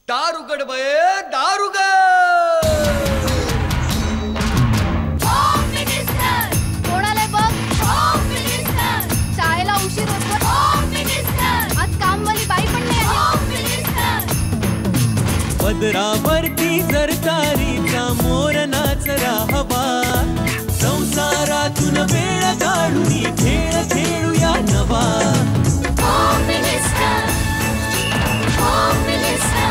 दार उघड बये, दार उघड. कोणाला बघ, शाळेला उशीर होतो. आज कामवाली बाई पण नाही आली. पदरावरती जर तारीचा मोर नाचरा हवा, संसारातून वेळ काढून खेळ खेळूया नवा.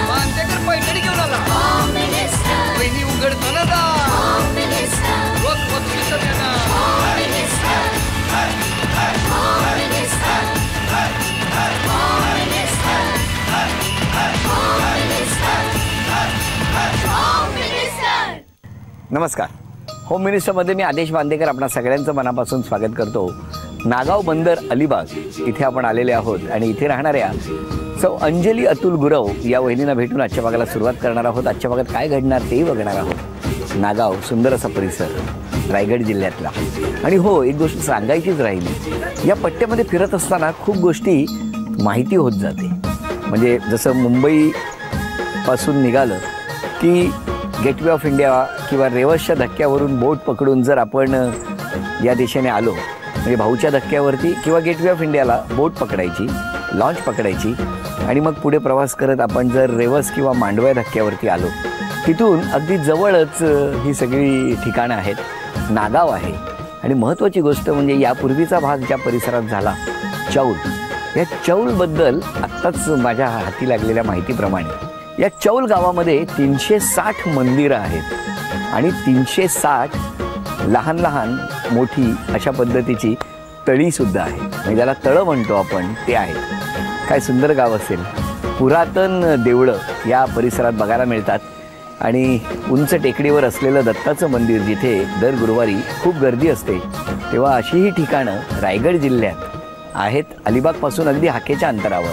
मानतेकर पैठणी घेऊन आला. वहिनी उघडताना दार. रोज बक्षीस देणार. नमस्कार. होम मिनिस्टरमध्ये मी आदेश बांदेकर आपणा सगळ्यांचं मनापासून स्वागत करतो. नागाव बंदर अलिबाग इथे आपण आलेले आहोत आणि इथे राहणाऱ्या सौ अंजली अतुल गुरव या वहिनींना भेटून आजच्या भागाला सुरुवात करणार आहोत. आजच्या भागात काय घडणार तेही बघणार आहोत. नागाव सुंदर असा परिसर रायगड जिल्ह्यातला. आणि हो, एक गोष्ट सांगायचीच राहिली, या पट्ट्यामध्ये फिरत असताना खूप गोष्टी माहिती होत जाते. म्हणजे जसं मुंबईपासून निघालं की गेटवे ऑफ इंडिया किंवा रेवसच्या धक्क्यावरून बोट पकडून जर आपण या दिशेने आलो, म्हणजे भाऊच्या धक्क्यावरती किंवा गेटवे ऑफ इंडियाला बोट पकडायची, लॉन्च पकडायची आणि मग पुढे प्रवास करत आपण जर रेवस किंवा मांडवा धक्क्यावरती आलो, तिथून अगदी जवळच ही सगळी ठिकाणं आहेत. नागाव आहे. आणि महत्त्वाची गोष्ट म्हणजे यापूर्वीचा भाग ज्या परिसरात झाला चौल, या चौलबद्दल आत्ताच माझ्या हाती लागलेल्या माहितीप्रमाणे या चौल गावामध्ये 360 मंदिरं आहेत आणि 360 लहान लहान मोठी अशा पद्धतीची तळीसुद्धा आहे. म्हणजे ज्याला तळं म्हणतो आपण ते आहेत. काय सुंदर गाव असेल. पुरातन देवळं या परिसरात बघायला मिळतात आणि उंच टेकडीवर असलेलं दत्ताचं मंदिर जिथे दर गुरुवारी खूप गर्दी असते, तेव्हा अशी ही ठिकाणं रायगड जिल्ह्यात आहेत, अलिबागपासून अगदी हाकेच्या अंतरावर.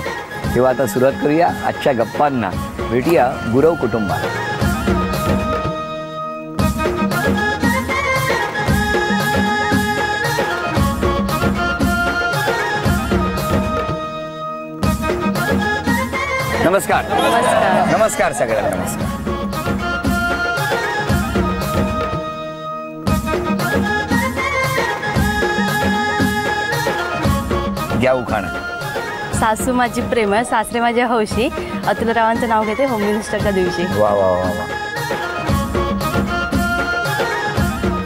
तेव्हा आता सुरुवात करूया आजच्या गप्पांना. भेटूया गुरव कुटुंबाला. नमस्कार. नमस्कार सगळ्यांना. नमस्कार. घ्या उखाणा. सासू माझी प्रेमळ, सासरे माझे हौशी, अतुलरावांचं नाव घेते होम मिनिस्टरच्या दिवशी. वा वा वा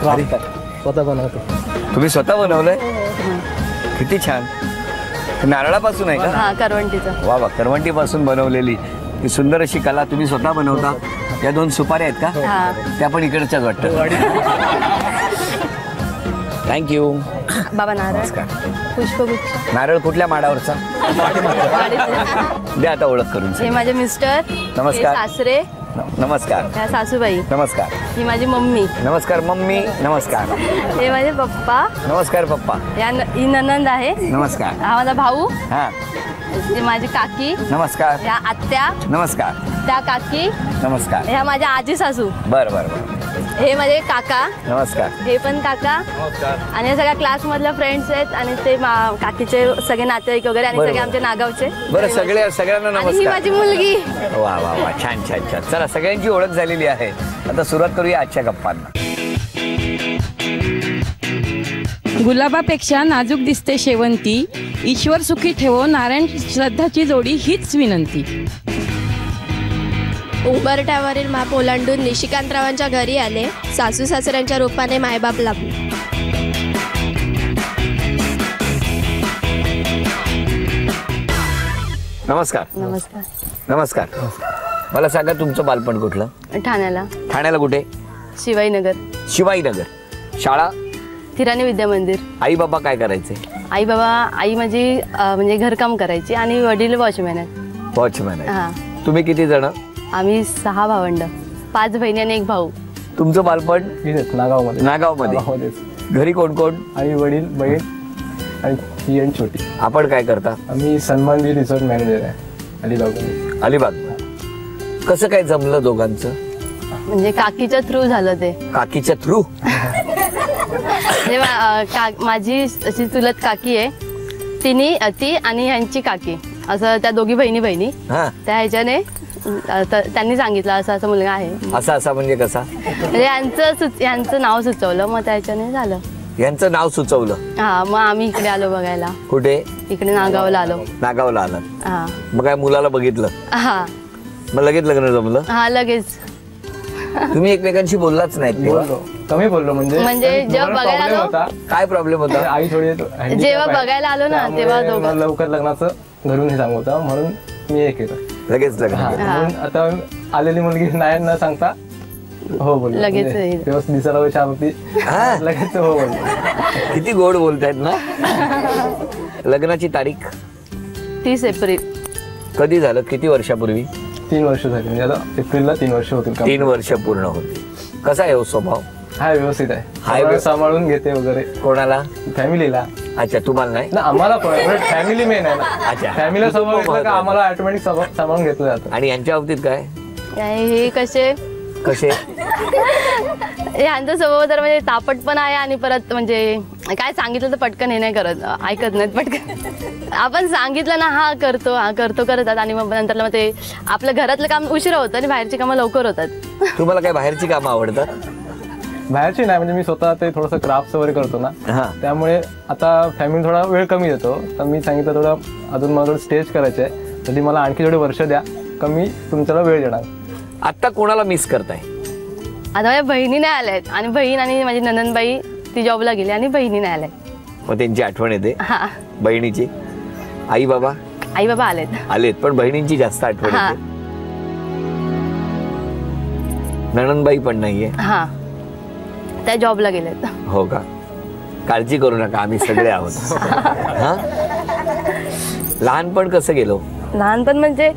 वा. स्वतः बनवतो. तुम्ही स्वतः बनवलंय? किती छान. नारळापासून आहे का? हा, करवंटीचं. वा वा. करवंटीपासून बनवलेली ही सुंदर अशी कला तुम्ही स्वतः बनवता. या 2 सुपाऱ्या आहेत का? हा. त्या पण इकडच्याच वाटतं. थँक्यू. बाबा नारळ. पुष्पगुच्छ. नारळ कुठल्या माडावरचा? द्या आता ओळख करून. हे माझे मिस्टर. नमस्कार. हे सासरे. नमस्कार. ह्या सासूबाई. नमस्कार. ही माझी मम्मी. नमस्कार मम्मी. नमस्कार. हे माझे पप्पा. नमस्कार पप्पा. ही ननंद आहे. नमस्कार. हा माझा भाऊ. हा. ही माझी काकी. नमस्कार. ह्या आत्या. नमस्कार. त्या काकी. नमस्कार. ह्या माझ्या आजी सासू. बरं बरं बरं. हे माझे काका. नमस्कार. हे पण काका. आणि हे सगळ्या क्लास मधल्या फ्रेंड्स आहेत आणि ते काकीचे सगळे नातेवाईक वगैरे आणि सगळे आमच्या नागावचे. बरं, सगळ्यांना ही नमस्कार. माझी मुलगी. वा वा वा. छान छान छान. चला, सगळ्यांची ओळख झालेली आहे. आता सुरुवात करूया आजच्या गप्पांना. गुलाबापेक्षा नाजूक दिसते शेवंती, ईश्वर सुखी ठेवो नारायण श्रद्धाची जोडी हीच विनंती. उंबरठ्यावरील माप ओलांडून निशिकांतरावांच्या घरी आले, सासू सासऱ्यांच्या रूपाने मायबाप लाभले. नमस्कार. नमस्कार. नमस्कार. मला सांगा तुमचं बालपण कुठलं? ठाण्याला. ठाण्याला कुठे? शिवाईनगर. शिवाईनगर. शाळा? हिराणी विद्या मंदिर. आई बाबा काय करायचे? आई माझी म्हणजे घरकाम करायची आणि वडील वॉचमॅन आहेत. वॉचमॅन आहे. हा. तुम्ही किती जण? आम्ही 6 भावंड, 5 बहिणी आणि 1 भाऊ. तुमचं बालपण? नागावमध्ये. नागावमध्ये. घरी कोण कोण? आई वडील बहीण आणि ही आणि छोटी. आपण काय करता? आम्ही सन्मानजी रिसॉर्ट मॅनेजर आहे अलिबागमध्ये. अलिबाग. कसं काय जमलं दोघांचं? म्हणजे काकीच्या थ्रू झालं ते. काकीच्या थ्रू? माझी अशी चुलत काकी आहे, ती आणि ह्यांची काकी, असं त्या दोघी बहिणी त्या ह्याच्याने त्यांनी सांगितलं असं असं मुलगा आहे. असा असा म्हणजे कसा? म्हणजे यांचं नाव सुचवलं, मग त्याच्याने झालं. यांचं नाव सुचवलं? हा, मग आम्ही इकडे आलो बघायला. कुठे? इकडे नागावला आलो. नागावला आलं? हा. मग काय मुलाला बघितलं? हा. मग लगेच लग्न जमलं? हा, लगेच. तुम्ही एकमेकांशी बोललाच नाहीत? कमी बोललो. म्हणजे जेव्हा बघायला आलो. काय प्रॉब्लेम होता? आई थोडी जेव्हा बघायला आलो ना तेव्हा दोघं लवकर लग्नाचं घरून हे सांगत होता, म्हणून मी हे केलं लगेच लग्न. म्हणून आता आलेली मुलगी नाही न सांगता हो बोललो. लगेच व्यवस्थित दिसायला छान होती, लगेच हो बोललो. किती गोड बोलतायत ना. लग्नाची तारीख 30 एप्रिल. कधी झालं? किती वर्षापूर्वी? 3 वर्ष झाली. म्हणजे आता एप्रिलला 3 वर्ष होतील. 3 वर्ष पूर्ण होती. कसा आहे हो स्वभाव? हा, व्यवस्थित आहे. सांभाळून घेते वगैरे. कोणाला? फॅमिलीला. अच्छा, तुम्हाला नाही ना? आम्हाला फॅमिली मेन आहे ना. अच्छा, फॅमिलीला सांभाळून का आम्हाला ऑटोमॅटिक सांभाळून घेतलं जातं. आणि यांच्या बाबतीत काय? हे कसे यांचा स्वभाव तर म्हणजे तापट पण आहे आणि परत म्हणजे काय सांगितलं तर पटकन हे नाही करत, ऐकत नाहीत पटकन. आपण सांगितलं ना हा करतो करतात आणि मग नंतर मग ते आपलं घरातलं काम उशिरा होतं आणि बाहेरची कामं लवकर होतात. तुम्हाला काय बाहेरची कामं आवडतात? बाहेरची नाही, म्हणजे मी स्वतः ते थोडंसं क्राफ्ट वगैरे करतो ना, त्यामुळे आता फॅमिली थोडा वेळ कमी देतो. तर मी सांगितलं थोडं अजून मला स्टेज करायचं आहे, तरी मला आणखी थोडे वर्ष द्या, कमी तुमच्याला वेळ देणार. आता कोणाला मिस करताय? आता माझ्या बहिणी नाही आल्यात आणि बहीण आणि माझी नंदनबाई ती जॉबला गेली आणि बहिणी नाही आल्या. मग त्यांची आठवण येते? हा. बहिणीची? आई बाबा आलेत पण बहिणींची जास्त आठवण येते. नणंदबाई पण नाहीये? हा, त्या जॉबला गेलेत. हो का? काळजी करू नका, आम्ही सगळे आहोत. हा. लहानपण कसं गेलो? लहानपण म्हणजे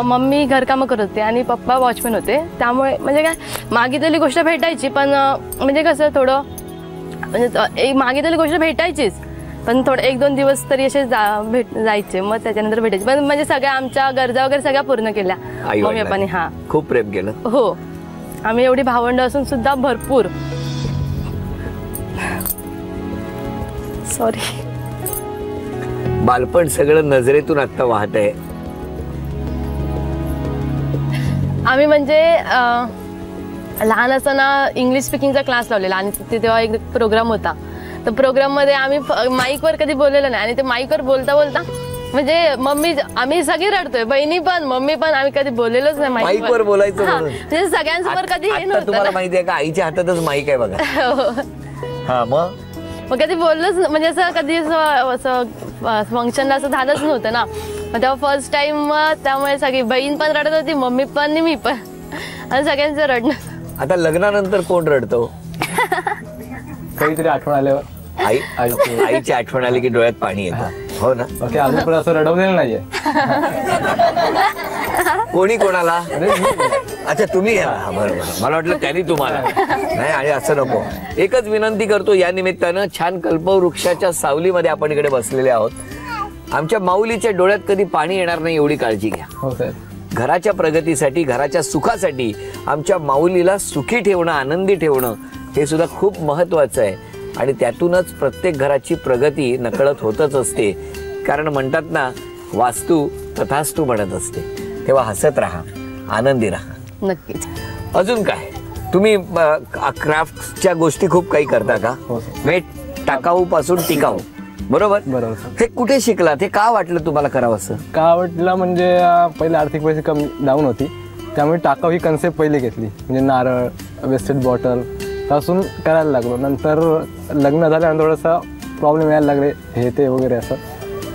मम्मी घरकामं करत होते आणि पप्पा वॉचमॅन होते, त्यामुळे म्हणजे काय मागितलेली गोष्ट भेटायची, पण म्हणजे कसं थोडं म्हणजे मागितलेली गोष्ट भेटायचीच, पण थोडं 1-2 दिवस तरी असे जायचे, मग त्याच्यानंतर भेटायचे. पण म्हणजे सगळ्या आमच्या गरजा वगैरे सगळ्या पूर्ण केल्या मम्मी पप्पानी. हा, खूप प्रेम केलं. हो, आम्ही एवढी भावंड असून सुद्धा भरपूर. सॉरी. बालपण सगळं नजरेतून आता वाहत आहे. आम्ही म्हणजे लहान असताना इंग्लिश स्पीकिंगचा क्लास लावलेला आणि तिथे तेव्हा एक प्रोग्राम होता. तर प्रोग्राममध्ये आम्ही माईकवर कधी बोललेलं नाही आणि ते माईकवर बोलता बोलता म्हणजे आम्ही सगळे रडतोय, बहिणी पण मम्मी पण, आम्ही कधी बोललेलोच नाही माईकवर बोलायचं. म्हणजे सगळ्यांसमोर कधी हे नव्हतं. तुम्हाला माहिती आहे का, आईच्या हातातच माईक आहे बघा. हा, मग कधी बोललोच म्हणजे असं कधी असं फंक्शनला असं झालंच नव्हतं ना. मग तेव्हा फर्स्ट टाइम, त्यामुळे सगळी बहीण पण रडत होती, मम्मी पण आणि मी पण, आणि सगळ्यांचं रडणं. आता लग्नानंतर कोण रडतो? काहीतरी आठवण आल्यावर. आईची आठवण आली की डोळ्यात पाणी येतं. हो ना? ओके, अजून पण असं रडवलेलं नाहीये कोणी कोणाला? अच्छा, तुम्ही. बरोबर, मला वाटलं त्यांनी तुम्हाला. नाही, आणि असं नको. एकच विनंती करतो या निमित्तानं, छान कल्पवृक्षाच्या सावलीमध्ये आपण इकडे बसलेले आहोत. आमच्या माऊलीच्या डोळ्यात कधी पाणी येणार नाही एवढी काळजी घ्या. हो सर. घराच्या प्रगतीसाठी, घराच्या सुखासाठी आमच्या माऊलीला सुखी ठेवणं, आनंदी ठेवणं हे सुद्धा खूप महत्वाचं आहे. आणि त्यातूनच प्रत्येक घराची प्रगती नकळत होतच असते. कारण म्हणतात ना, वास्तू तथास्तू म्हणत असते. तेव्हा हसत राहा, आनंदी राहा. नक्कीच. अजून काय? तुम्ही क्राफ्टच्या गोष्टी खूप काही करता का? म्हणजे टाकाऊ पासून टिकाऊ. बरोबर. हे कुठे शिकला? ते का वाटलं तुम्हाला करावं असं? का वाटलं म्हणजे पहिले आर्थिक परिस्थिती कमी डाऊन होती, त्यामुळे टाकाऊ ही कन्सेप्ट पहिली घेतली. म्हणजे नारळ, वेस्टेड बॉटल पासून करायला लागलो. नंतर लग्न झाल्यानंतर थोडासा प्रॉब्लेम यायला लागले, हे ते वगैरे, असं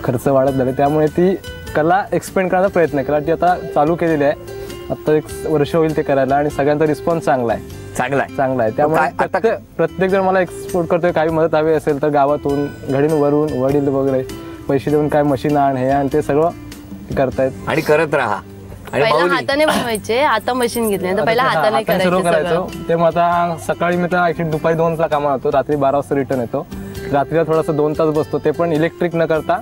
खर्च वाढत झाले. त्यामुळे ती कला एक्सपेंड करण्याचा प्रयत्न केला. ती आता चालू केलेली आहे. आता 1 वर्ष होईल ते करायला आणि सगळ्यांचा रिस्पॉन्स चांगला आहे. चांगला आहे. त्यामुळे प्रत्येक जण मला एक्सपोर्ट करतोय. काही मदत हवी असेल तर गावातून, घडीवरून, वडील वगैरे पैसे देऊन काय मशीन आण, हे आण, ते सगळं करतायत. आणि करत राहा. पहिला हाताने बनवायचे, आता मशीन घेतले, तर पहिला हाताने करायचं. ते मग आता सकाळी मी तर ऍक्च्युली दुपारी 2ला कामाला होतो, रात्री 12 वाजता रिटर्न येतो. रात्रीला थोडासा 2 तास बसतो, ते पण इलेक्ट्रिक न करता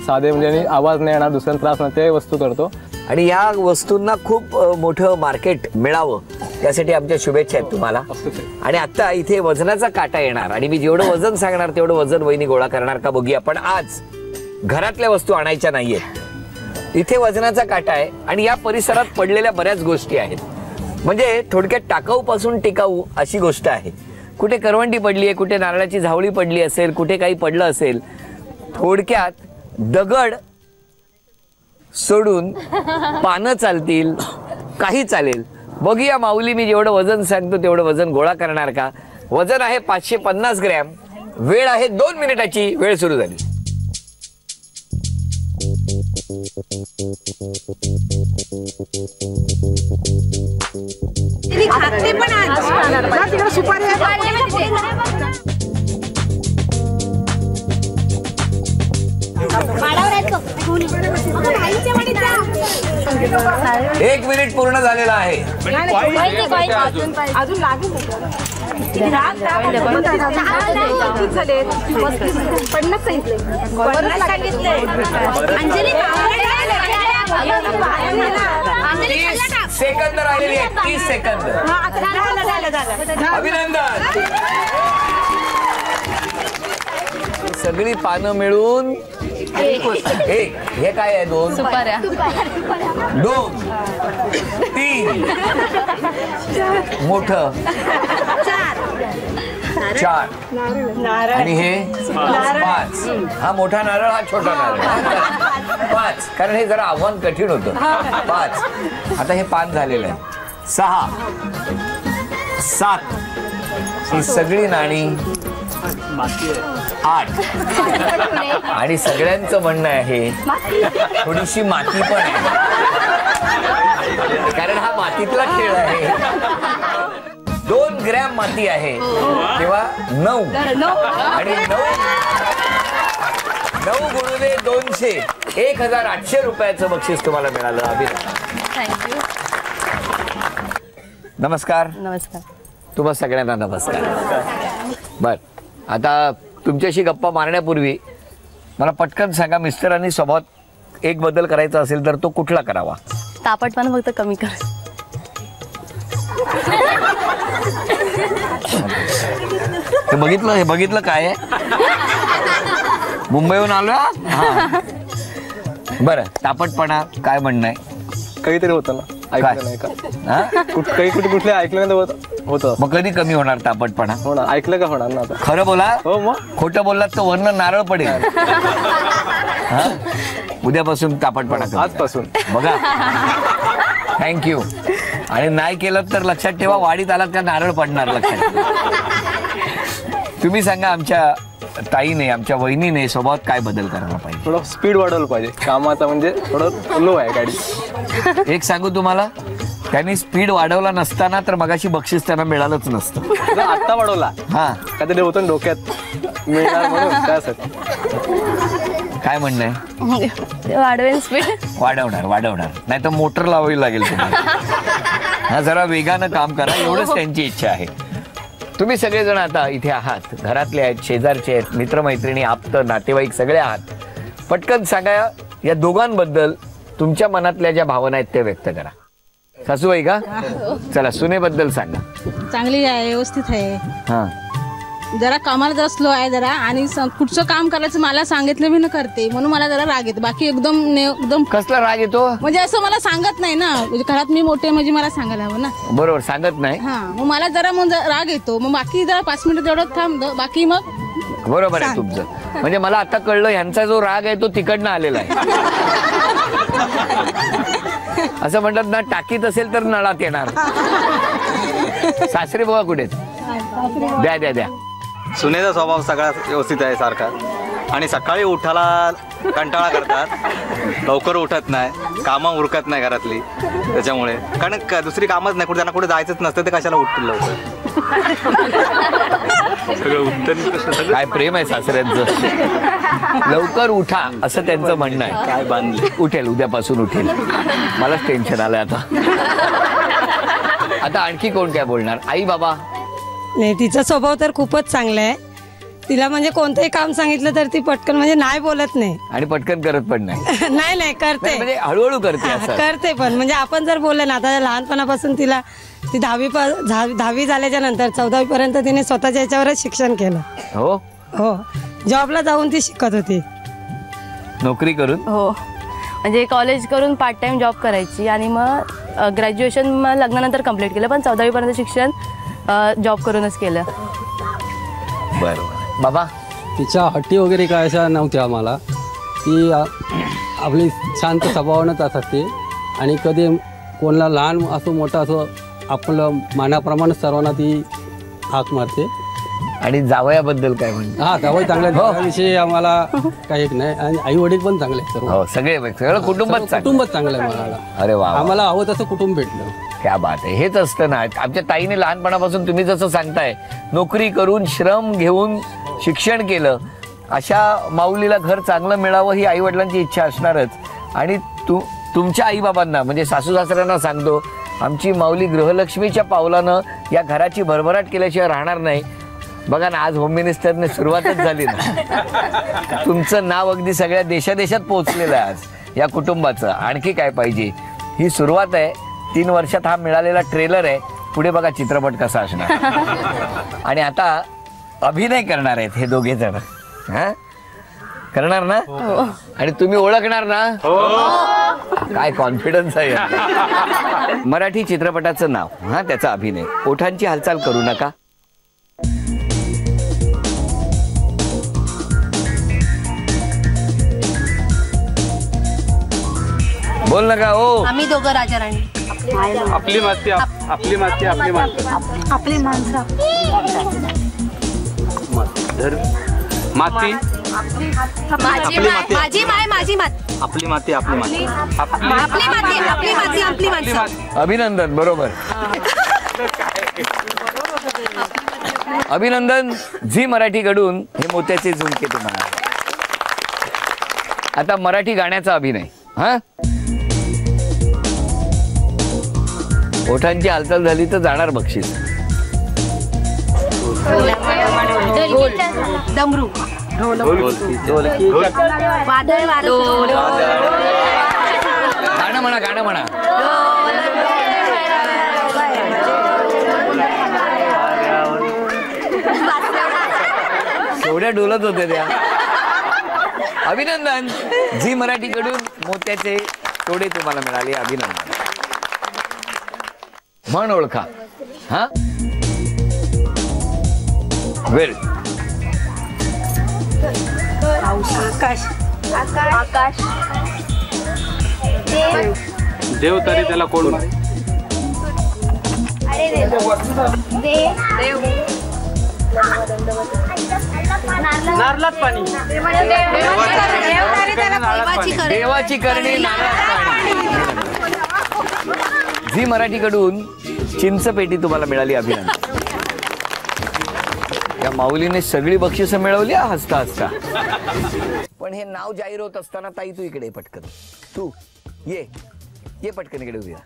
साधे, म्हणजे आवाज नाही येणार, दुसऱ्यांना त्रास नाही, ते वस्तू करतो. आणि या वस्तूंना खूप मोठं मार्केट मिळावं यासाठी आमच्या शुभेच्छा आहेत तुम्हाला. आणि आता इथे वजनाचा काटा येणार आणि मी जेवढं वजन सांगणार तेवढं वजन वहिनी गोळा करणार का बघूया. पण आज घरातल्या वस्तू आणायच्या नाहीयेत. इथे वजनाचा काटा आहे आणि या परिसरात पडलेल्या बऱ्याच गोष्टी आहेत. म्हणजे थोडक्यात टाकाऊ पासून टिकाऊ अशी गोष्ट आहे. कुठे करवंटी पडली आहे, कुठे नारळाची झावळी पडली असेल, कुठे काही पडलं असेल. थोडक्यात दगड सोडून पानं चालतील, काही चालेल. बघूया माऊली मी जेवढं वजन सांगतो तेवढं वजन गोळा करणार का. वजन आहे 550 ग्रॅम. वेळ आहे 2 मिनिटाची. वेळ सुरू झाली. एक मिनिट पूर्ण झालेला आहे. सेकंद राहिलेली आहे. 30 सेकंद. अभिनंदन. सगळी पानं मिळून एक. हे काय आहे? 2 सुपाऱ्या. 2 3 मोठं 4 आणि हे 5. हा मोठा नारळ, हा छोटा नारळ. 5 कारण हे जरा आव्हान कठीण होतं. 5. आता हे 5 झालेलं आहे. 6 7 ही सगळी नाणी 8 आणि सगळ्यांचं म्हणणं आहे थोडीशी माती पण आहे कारण हा मातीतला खेळ आहे. 2 ग्रॅम माती आहे तेव्हा 9 आणि 9 गुणुले 200 1800 रुपयाचं बक्षीस तुम्हाला मिळालं. अभिनंदन. थँक्यू. नमस्कार. नमस्कार. तुम्हा सगळ्यांना नमस्कार. बर, आता तुमच्याशी गप्पा मारण्यापूर्वी मला पटकन सांगा, मिस्टरांनी स्वभावात एक बदल करायचा असेल तर तो कुठला करावा? तापटपणा फक्त कमी कर. हे बघितलं काय आहे? मुंबईहून आलो. बरं, तापटपणा काय म्हणणं आहे? काहीतरी होतं ना, ऐकलं नाही का? कुठले ऐकलं नाही होतं. मग कधी कमी होणार तापटपणा? होणार. ऐकलं का होणार ना आता? खरं बोला. हो, मग खोटं बोललात तर वरनं नारळ पडेल. उद्यापासून तापटपणा कमी. आजपासून बघा. थँक्यू. आणि नाही केलं तर लक्षात ठेवा, वाडीत आलात का नारळ पडणार. लक्षात. तुम्ही सांगा, आमच्या ताईने, आमच्या वहिनीने स्वभावात काय बदल करायला पाहिजे? थोडं स्पीड वाढवलं पाहिजे कामाचा. म्हणजे थोडं लो आहे गाडी. एक सांगू तुम्हाला, त्यांनी स्पीड वाढवला नसताना तर मगाशी बक्षीस त्यांना मिळालंच नसतं. आत्ता वाढवला. हा, काहीतरी होतं डोक्यात मिळणार म्हणून त्यासाठी. काय म्हणणं आहे? वाढवेन स्पीड. वाढवणार नाही तर मोटर लावावी लागेल तुम्हाला. हा, जरा वेगानं काम करा, एवढंच त्यांची इच्छा आहे. तुम्ही सगळेजण आता इथे आहात, घरातले आहेत, शेजारचे आहेत, मित्रमैत्रिणी, आप्त, नातेवाईक सगळे आहात. पटकन सांगा, या दोघांबद्दल तुमच्या मनातल्या ज्या भावना आहेत त्या व्यक्त करा. सासूबाई का? चला, सुनेबद्दल सांगा. चांगली आहे, व्यवस्थित आहे. हा, जरा कामाला जरा स्लो आहे जरा, आणि कुठचं काम करायचं मला सांगितलं मी न करते म्हणून मला जरा राग येतो. बाकी एकदम कसला राग येतो? म्हणजे असं मला सांगत नाही ना, म्हणजे घरात मी मोठे म्हणजे मला सांगायला हवं ना. बरोबर, सांगत नाही. हा, मग मला जरा मग राग येतो. मग बाकी जरा 5 मिनिटं तेवढं थांब, बाकी मग बरोबर आहे तुमचं. म्हणजे मला आता कळलं, यांचा जो राग आहे तो तिकडनं आलेला आहे. असं म्हणतात ना, टाकीत असेल तर नळात येणार. सासरे बघा कुठे? द्या. सुनेचा स्वभाव सगळा व्यवस्थित आहे सारखा. आणि सकाळी उठायला कंटाळा करतात, लवकर उठत नाही, कामं उरकत नाही घरातली. त्याच्यामुळे कारण दुसरी कामच नाही, त्यांना कुठे जायचंच नसतं, ते कशाला उठतील लवकर. काय प्रेम आहे सासऱ्यांचं. लवकर उठा असं त्यांचं म्हणणं आहे. काय बांधले? उठेल, उद्यापासून उठेल. मलाच टेन्शन आलंय आता. आता आणखी कोण काय बोलणार? आई बाबा? नाही, तिचा स्वभाव तर खूपच चांगला आहे. तिला म्हणजे कोणतंही काम सांगितलं तर ती पटकन म्हणजे नाही बोलत नाही. आणि पटकन करत पण नाही. नाही करते, म्हणजे हळूहळू करते. करते पण म्हणजे आपण जर बोलले ना, आता लहानपणापासून तिला ती 10वी झाल्याच्या नंतर 14वी पर्यंत तिने स्वतःच्या याच्यावरच शिक्षण केलं. हो, जॉबला जाऊन ती शिकत होती. नोकरी करून. हो, म्हणजे कॉलेज करून पार्ट टाईम जॉब करायची आणि मग ग्रॅज्युएशन मग लग्नानंतर कंप्लीट केलं, पण 14वीपर्यंत शिक्षण जॉब करूनच केलं. बरं बाबा, तिच्या हट्टी वगैरे काय अशा नव्हत्या आम्हाला. ती आपली शांत स्वभावानंच असते आणि कधी कोणाला लहान असो मोठा असो आपलं मानाप्रमाणे सर्वांना ती हाक मारते. आणि जावयाबद्दल काय म्हणतो? हा, जावई चांगल्या त्याविषयी आम्हाला काही नाही. आणि आई वडील पण चांगले सर्व. हो, सगळं कुटुंबच चांगलं आहे मला. अरे वा, आम्हाला हवं तसं कुटुंब भेटलं. क्या बात आहे. हेच असतं ना. आमच्या ताईने लहानपणापासून तुम्ही जसं सांगताय नोकरी करून श्रम घेऊन शिक्षण केलं, अशा माऊलीला घर चांगलं मिळावं ही आई वडिलांची इच्छा असणारच. आणि तुमच्या आईबाबांना म्हणजे सासू सासऱ्यांना सांगतो, आमची माऊली गृहलक्ष्मीच्या पावलानं या घराची भरभराट केल्याशिवाय राहणार नाही. बघा ना, आज होम मिनिस्टरने सुरुवातच झाली ना. तुमचं नाव अगदी सगळ्या देशादेशात पोहोचलेलं आहे आज या कुटुंबाचं. आणखी काय पाहिजे. ही सुरुवात आहे. 3 वर्षात हा मिळालेला ट्रेलर आहे. पुढे बघा चित्रपट कसा असणार. आणि आता अभिनय करणार आहेत हे दोघे जण. हा, करणार ना? आणि तुम्ही ओळखणार ना? काय कॉन्फिडन्स आहे. मराठी चित्रपटाचं नाव, हा त्याचा अभिनय. ओठांची हालचाल करू नका. बोल नका. हो, आम्ही दोघं राजा राणी. आपली माती आपली माती आपली माती आपली माणसं माती माझी माय माझी माती आपली माती आपली माती आपली माती आपली माती आपली माणसं. अभिनंदन. बरोबर. अभिनंदन. झी मराठीकडून हे मोत्याचे झुमके तुम्हाला. आता मराठी गाण्याचा अभिनय. हा, ओठांची हालचाल झाली तर जाणार बक्षीस. डमरू वादळ गाणं म्हणा, गाणं म्हणा. एवढ्या डोलत होते त्या. अभिनंदन. झी मराठीकडून मोत्याचे तोडे तुम्हाला मिळाले. अभिनंदन. म्हण ओळखा. हा, वेळ. आकाश आकाश देव तरी त्याला कोण. नारळात पाणी. देवाची करणी नारळात पाणी. झी मराठीकडून चिंचपेटी तुम्हाला मिळाली. अभिनंदन. या माऊलीने सगळी बक्षिसं मिळवली हसता हसता. पण हे नाव जाहीर होत असताना ताई तू इकडे पटकन. तू ये पटकन इकडे उभी राहा.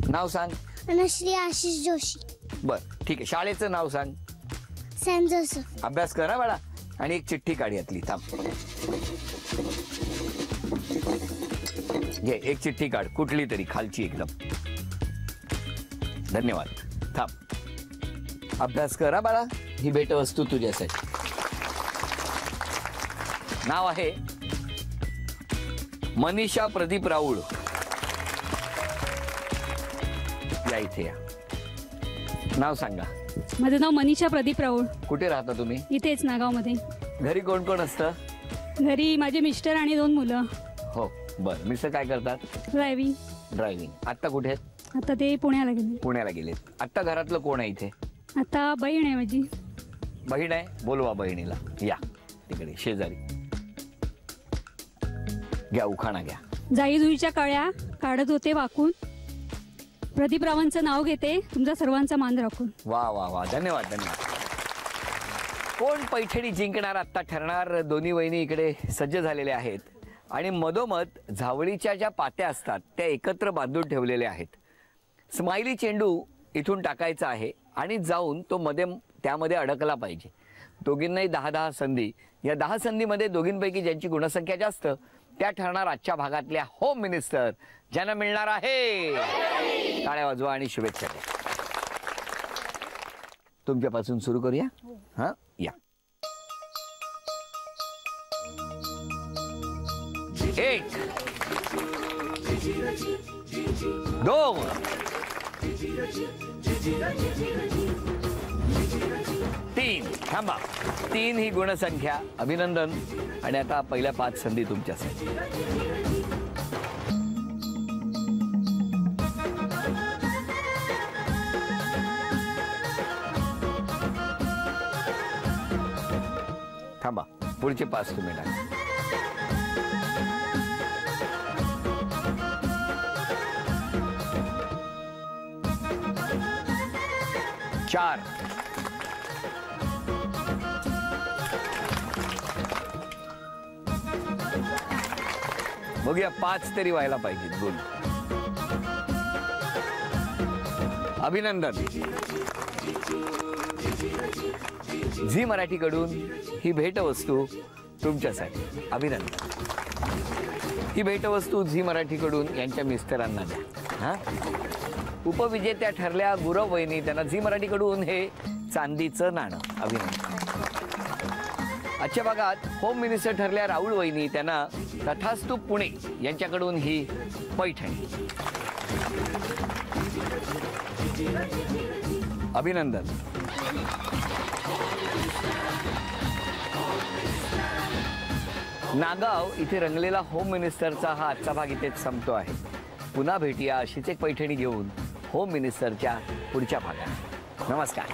नाव सांग. अनुश्री आशिष जोशी. बर, ठीक आहे. शाळेचं नाव सांग. Saint Joseph. अभ्यास करा बाळा. आणि एक चिठ्ठी काढ यातली. थांब, घे एक चिठ्ठी काढ, कुठली तरी खालची एकदम. धन्यवाद. थांब, अभ्यास करा बाळा. ही भेटवस्तू तुझ्यासाठी. नाव आहे मनीषा प्रदीप राऊळ. या इथे या. नाव सांगा. माझं नाव मनीषा प्रदीप राऊळ. कुठे राहता तुम्ही? इथेच नागावमध्ये. घरी कोण कोण असतं? घरी माझे मिस्टर आणि 2 मुलं. हो, बर. मिस्टर काय करतात? ड्रायव्हिंग. आता कुठे आहेत? आता ते पुण्याला गेले. पुण्याला गेलेत. आता घरातलं कोण आहे इथे? आता बहीण आहे माझी. बहीण आहे? बोलवा बहिणीला. या तिकडे शेजारी. घ्या उखाणा घ्या. जाई जुईच्या कळ्या काढत होते वाकून, प्रदीप रावांचं नाव घेते तुमचा सर्वांचा मान राखून. वा वा वा. धन्यवाद धन्यवाद. कोण पैठणी जिंकणार आत्ता ठरणार. दोन्ही वहिनी इकडे सज्ज झालेले आहेत आणि मधोमध झावळीच्या ज्या पात्या असतात त्या एकत्र बांधून ठेवलेल्या आहेत. स्माइली चेंडू इथून टाकायचा आहे आणि जाऊन तो त्यामध्ये अडकला पाहिजे. दोघींनाही 10-10 संधी. या 10 संधीमध्ये दोघींपैकी ज्यांची गुणसंख्या जास्त त्या ठरणार आजच्या भागातल्या होम मिनिस्टर, ज्यांना मिळणार आहे. टाळ्या वाजवा आणि शुभेच्छा द्या. तुमच्यापासून सुरू करूया. हा, या. 2 3 थांबा. 3 ही गुणसंख्या. अभिनंदन. आणि आता पहिल्या 5 संधी तुमच्यासाठी. थांबा. पुढचे 5 तुम्ही टाका. 4 बघूया 5 तरी व्हायला पाहिजेत गुण. अभिनंदन. झी मराठीकडून ही भेटवस्तू तुमच्यासाठी. अभिनंदन. ही भेटवस्तू झी मराठीकडून यांच्या मिस्टरांना द्या. हा, उपविजेत्या ठरल्या गुरव वहिनी, त्यांना झी मराठीकडून हे चांदीचं नाणं. अभिनंदन. आजच्या भागात होम मिनिस्टर ठरल्या राहुल वहिनी, त्यांना तथास्तु पुणे यांच्याकडून ही पैठणी. अभिनंदन. नागाव इथे रंगलेला होम मिनिस्टरचा हा आजचा भाग इथेच संपतो आहे. पुन्हा भेटूया अशीच एक पैठणी घेऊन होम मिनिस्टरच्या पुढच्या भागात. नमस्कार.